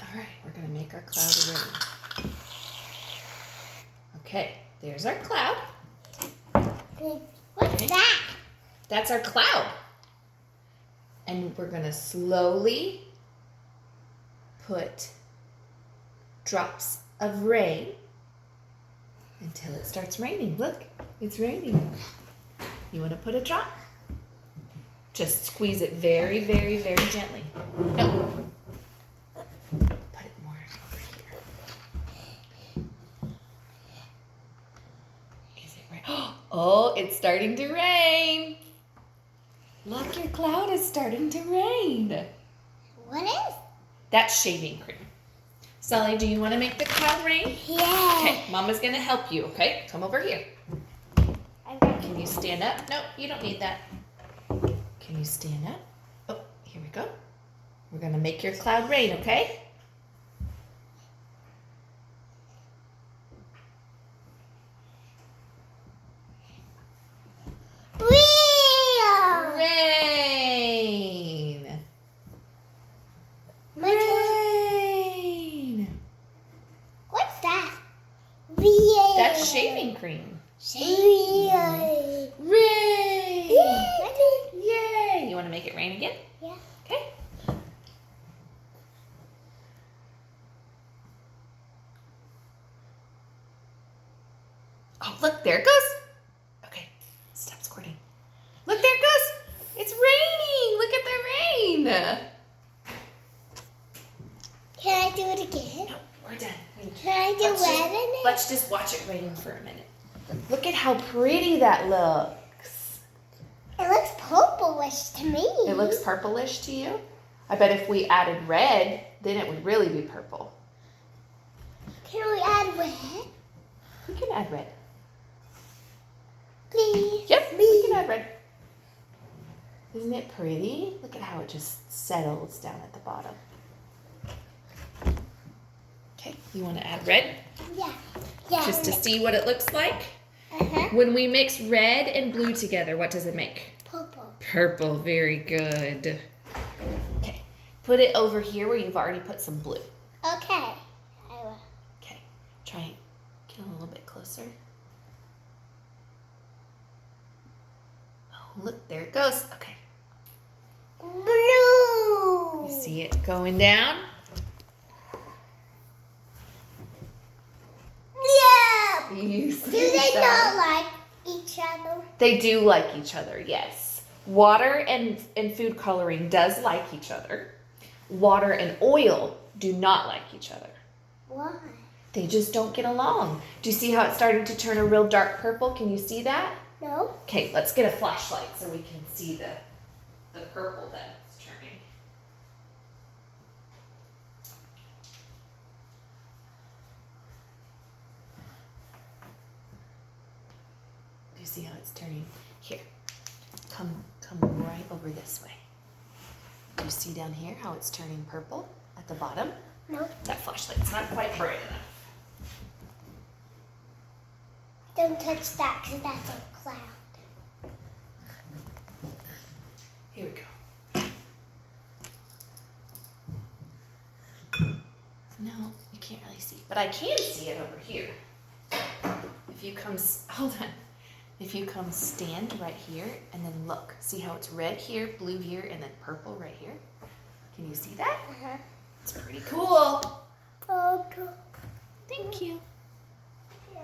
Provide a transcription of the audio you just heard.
All right, we're gonna make our cloud of rain. Okay, there's our cloud. What's that? That's our cloud. And we're gonna slowly put drops of rain until it starts raining. Look, it's raining. You wanna put a drop? Just squeeze it very, very, very gently. No. Put it more over here. Is it rain? Oh, it's starting to rain. Look, your cloud is starting to rain. What is? That's shaving cream. Sully, do you want to make the cloud rain? Yeah. Okay, Mama's going to help you, okay? Come over here. Can you stand up? No, you don't need that. Can you stand up? Oh, here we go. We're going to make your cloud rain, okay? Rain. Rain. What's that? That's shaving cream. Rain. Rain. Yay. You want to make it rain again? Yeah. Okay. Oh, look, there it goes. Okay, stop squirting. Look, there it goes. It's raining. Look at the rain. Can I do it again? No, we're done. Can I do red in it? Let's just watch it raining for a minute. Look at how pretty that looks. It looks purplish to me. It looks purplish to you? I bet if we added red, then it would really be purple. Can we add red? We can add red. Please. Yep, we can add red. Isn't it pretty? Look at how it just settles down at the bottom. Okay, you want to add red? Yeah. Yeah. Just to see what it looks like? Uh-huh. When we mix red and blue together, what does it make? Purple. Purple, very good. Okay, put it over here where you've already put some blue. Okay. I will. Okay, try and get a little bit closer. Oh, look, there it goes. Okay, Blue. you see it going down? Yeah. You Do see they that? not like each other? They do like each other, yes. Water and food coloring does like each other. Water and oil do not like each other. Why? They just don't get along. Do you see how it's starting to turn a real dark purple? Can you see that? No. Okay, let's get a flashlight so we can see the purple that it's turning. Do you see how it's turning? Here, come right over this way. Do you see down here how it's turning purple at the bottom? No. That flashlight's not quite bright enough. Don't touch that because that's a cloud. Here we go. No, you can't really see, but I can see it over here. If you come, hold on. If you come stand right here and then look, see how it's red here, blue here, and then purple right here? Can you see that? Uh-huh. It's pretty cool. Okay. Thank you.